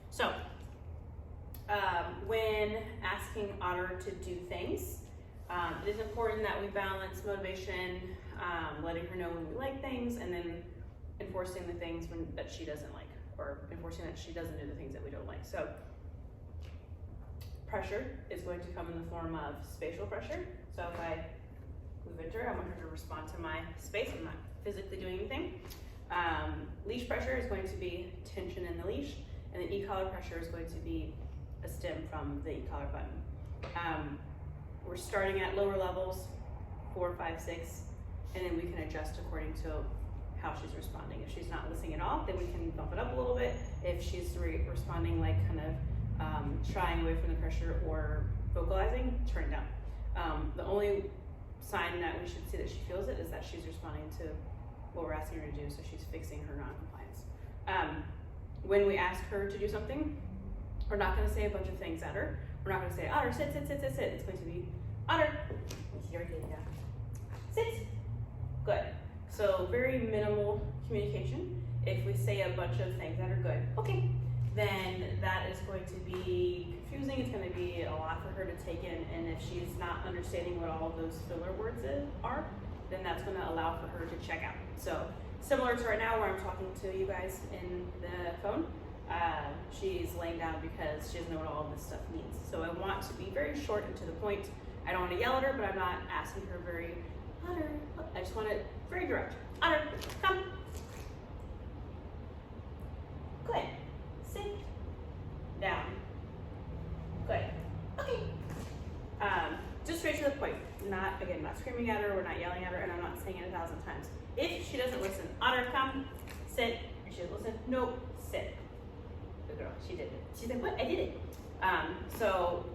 So, when asking Otter to do things, it is important that we balance motivation, letting her know when we like things, and then enforcing the things that she doesn't like, or enforcing that she doesn't do the things that we don't like. So, pressure is going to come in the form of spatial pressure. So if I move enter, I want her to respond to my space. I'm not physically doing anything. Leash pressure is going to be tension in the leash, and then e-collar pressure is going to be a stem from the e-collar button. We're starting at lower levels, 4, 5, 6, and then we can adjust according to how she's responding. If she's not listening at all, then we can bump it up a little bit. If she's responding like kind of shying away from the pressure or vocalizing, turn it down. The only sign that we should see that she feels it is that she's responding to what we're asking her to do, so she's fixing her non-compliance. When we ask her to do something, we're not going to say a bunch of things at her. We're not going to say, Otter, sit, sit, sit, sit, sit. It's going to be, Otter, here, sit. Good. So very minimal communication. If we say a bunch of things that are good, okay, then that is going to be confusing. It's going to be a lot for her to take in, and if she's not understanding what all of those filler words are, then that's going to allow for her to check out. So similar to right now where I'm talking to you guys in the phone, she's laying down because she doesn't know what all of this stuff means. So I want to be very short and to the point. I don't want to yell at her, but I'm not asking her very, Otter, I just want it very direct. Otter, come. Good. Sit. Down. Good. Okay. Just straight to the point. Not screaming at her, we're not yelling at her, and I'm not saying it 1,000 times. If she doesn't listen, Otter, come, sit. If she doesn't listen, nope, sit. Good girl, she did it. She said, what? I did it. So,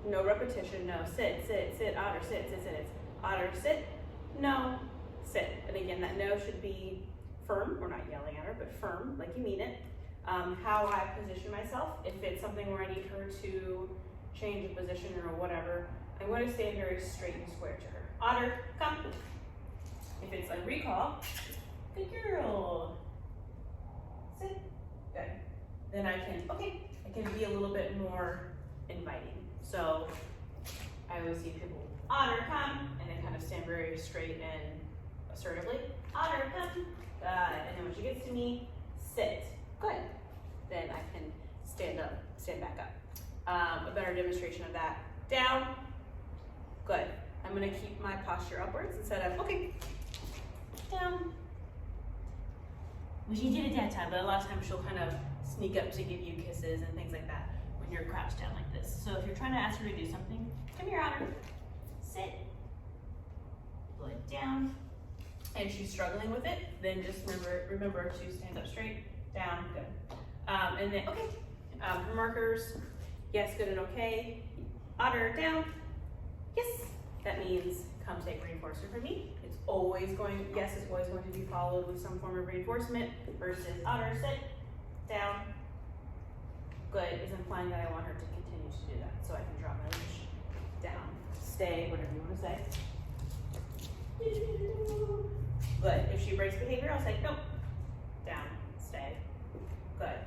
no repetition, no, sit, sit, sit, Otter, sit, sit, sit. It's Otter, sit, no, sit. And again, that no should be firm. We're not yelling at her, but firm, like you mean it. How I position myself, if it's something where I need her to change a position or whatever, I'm going to stand very straight and square to her. Otter, come. If it's a recall, good girl. Sit. Good. Then I can be a little bit more inviting. So I always see people, Otter, come, and then kind of stand very straight and assertively. Otter, come. And then when she gets to me, sit. Good. Then I can stand back up. A better demonstration of that. Down. Good. I'm going to keep my posture upwards instead of, okay, down. Well, she did it that time, but a lot of times she'll kind of sneak up to give you kisses and things like that when you're crouched down like this. So if you're trying to ask her to do something, come here, Otter. Sit. Pull it down. And she's struggling with it, then just remember to stand up straight, down, good. And then, okay, her markers, yes, good, and okay. Otter, down, yes. That means come take reinforcement from me. It's always going to be followed with some form of reinforcement versus Otter, sit, down, good is implying that I want her to continue to do that. So I can drop my leash, down, stay, whatever you want to say. Good. If she breaks behavior, I'll say, nope, down, stay, good.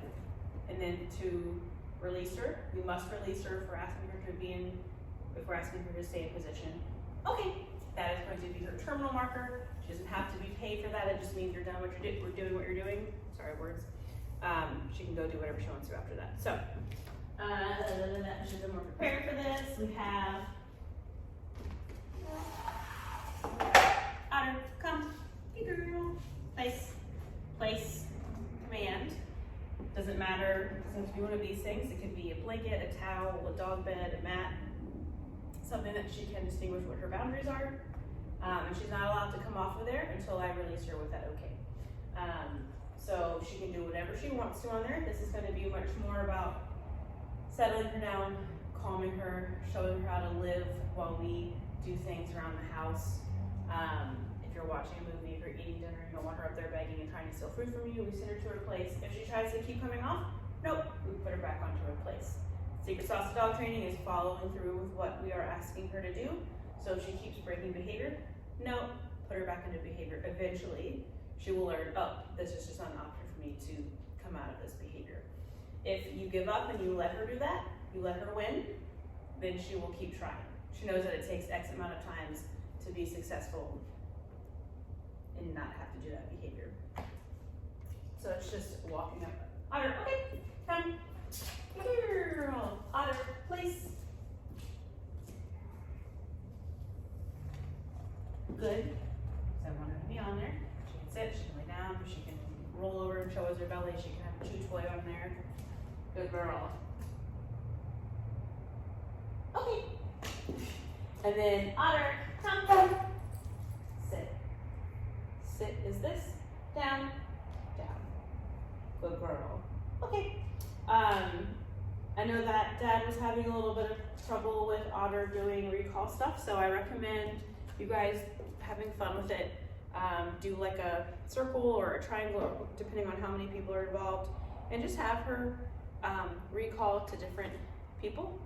And then to release her, we must release her if we're asking her if we're asking her to stay in position. Okay, that is going to be her terminal marker. She doesn't have to be paid for that. It just means you're done what you're doing what you're doing. Sorry, words. She can go do whatever she wants to after that. So, she's more prepared for this. We have Otter, come, hey girl, place, command. Doesn't matter, it doesn't be one of these things. It could be a blanket, a towel, a dog bed, a mat, something that she can distinguish what her boundaries are. And she's not allowed to come off of there until I release her with that okay. So she can do whatever she wants to on there. This is going to be much more about settling her down, calming her, showing her how to live while we do things around the house. If you're watching a movie, if you're eating dinner, you don't want her up there begging and trying to steal food from you, we send her to her place. If she tries to keep coming off, nope, we put her back onto her place. Secret sauce dog training is following through with what we are asking her to do. So if she keeps breaking behavior, no, put her back into behavior. Eventually, she will learn, oh, this is just not an option for me to come out of this behavior. If you give up and you let her do that, you let her win, then she will keep trying. She knows that it takes X amount of times to be successful and not have to do that behavior. So it's just walking up. Otter, okay, come. Girl. Otter, place. Good. So I want her to be on there. She can sit, she can lay down, she can roll over and show us her belly. She can have a chew toy on there. Good girl. Okay. And then Otter, come. Sit. Sit is this. Down. Down. Good girl. Okay. I know that Dad was having a little bit of trouble with Otter doing recall stuff, so I recommend you guys having fun with it. Do like a circle or a triangle, depending on how many people are involved, and just have her recall to different people.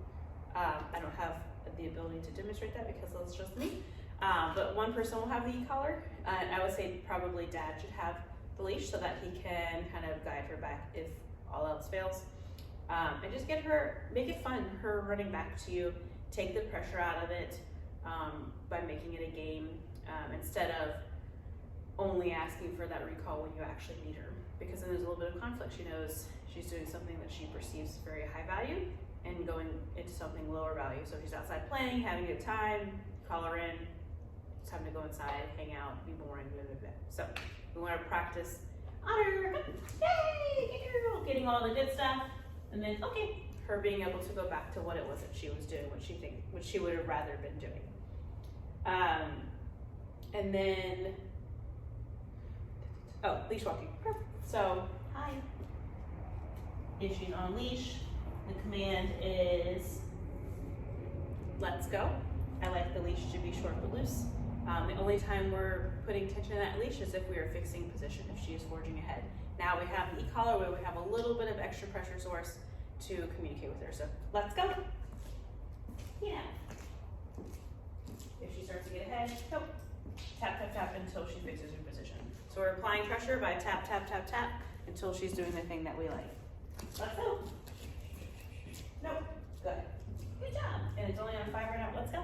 I don't have the ability to demonstrate that because that's just me, but one person will have the e-collar. I would say probably Dad should have the leash so that he can kind of guide her back if all else fails. And just get her, make it fun, her running back to you, take the pressure out of it by making it a game instead of only asking for that recall when you actually need her. Because then there's a little bit of conflict. She knows she's doing something that she perceives very high value and going into something lower value. So if she's outside playing, having a good time, call her in, it's time to go inside, hang out, be boring, blah, blah, blah. So we want to practice Otter, yay, girl, getting all the good stuff. And then, okay, her being able to go back to what it was that she was doing, what she would have rather been doing. And then, leash walking. So, hi. If she's on leash, the command is, let's go. I like the leash to be short but loose. The only time we're putting tension in that leash is if we are fixing position, if she is forging ahead. Now we have the e-collar where we have a little bit of extra pressure source to communicate with her. So let's go. Yeah. If she starts to get ahead, go. Tap, tap, tap until she fixes her position. So we're applying pressure by tap, tap, tap, tap until she's doing the thing that we like. Let's go. Nope. Good. Good job. And it's only on 5 right now. Let's go.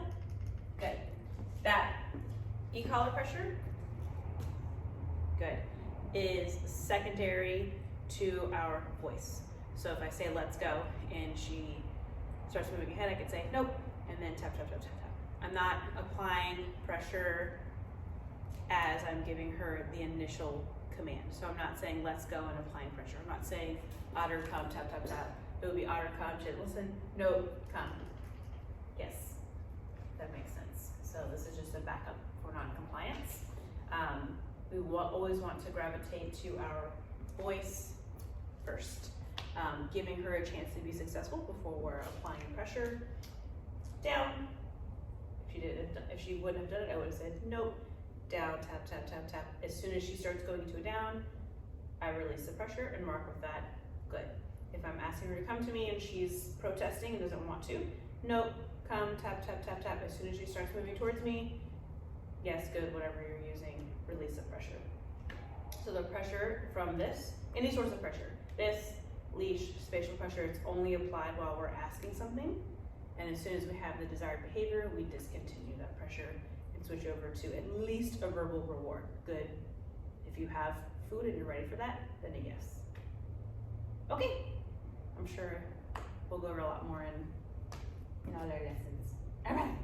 Good. That e-collar pressure, good, is secondary to our voice. So if I say let's go and she starts moving ahead, I could say nope, and then tap, tap, tap, tap, tap. I'm not applying pressure as I'm giving her the initial command. So I'm not saying let's go and applying pressure. I'm not saying Otter come, tap, tap, tap. It would be Otter come, shit, listen, no, come. Yes, that makes sense. So this is just a backup for non-compliance. We always want to gravitate to our voice first, giving her a chance to be successful before we're applying pressure. Down. If she wouldn't have done it, I would have said nope. Down, tap, tap, tap, tap. As soon as she starts going into a down, I release the pressure and mark with that. Good. If I'm asking her to come to me and she's protesting and doesn't want to, nope. Come, tap, tap, tap, tap. As soon as she starts moving towards me, yes, good, whatever you're using, release the pressure. So the pressure from this, any source of pressure, this, leash, spatial pressure, it's only applied while we're asking something. And as soon as we have the desired behavior, we discontinue that pressure and switch over to at least a verbal reward. Good. If you have food and you're ready for that, then a yes. Okay. I'm sure we'll go over a lot more in other lessons. All right.